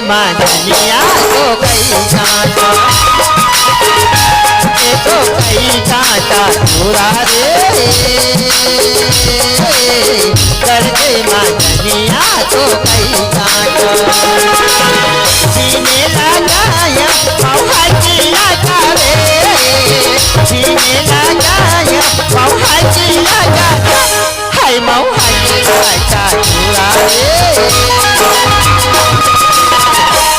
माधनिया तो कई कांटा तो कई कांटा पूरा रे कर दे माधनिया तो कई कांटा सीने लगाया मौहा चिल्ला रे सीने लगाया मौहा चिल्ला हाय मौहा चिल्ला पूरा रे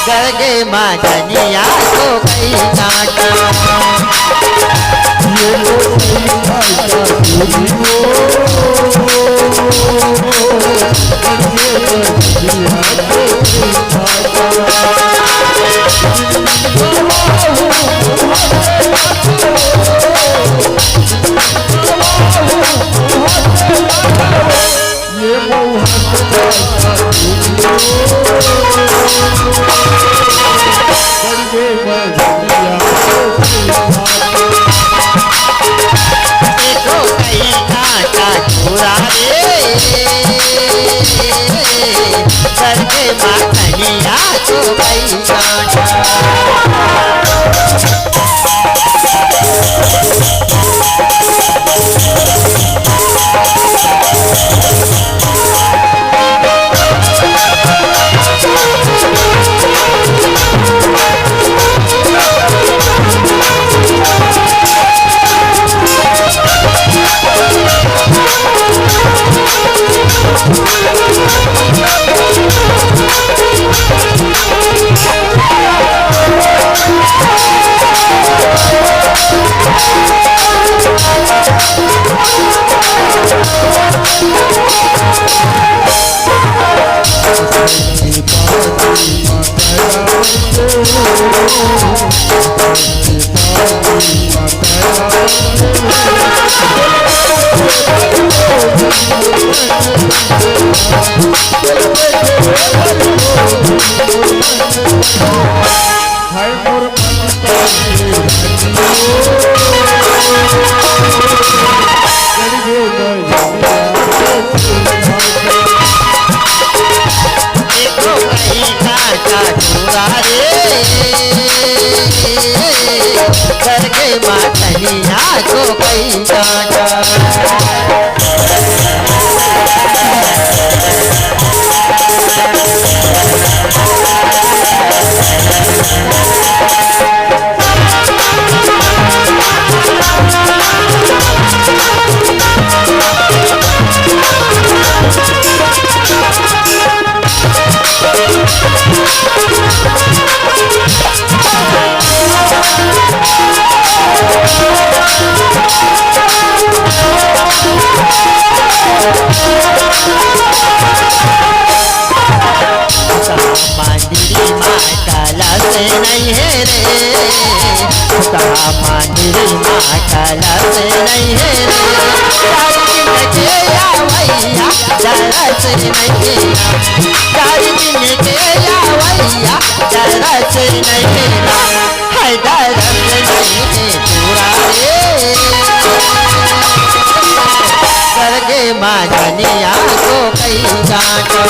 गर्गे माधनिया तो कई कांटा ये करके माखनिया तो कई कांटा करके माखनिया तो कई कांटा मंदिरी माताला से नहीं है रे मंदिरी माताला से नहीं है रे के या भैया जरा से नहीं चार दिन के या भैया जरा से नहीं हैदर से नहीं पूरा रे करके माधनिया को कई कांटा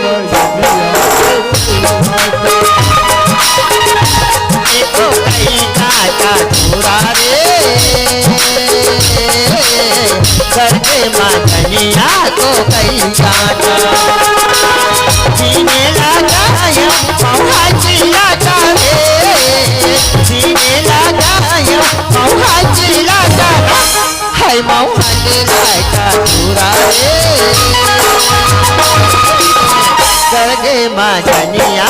है माझनिया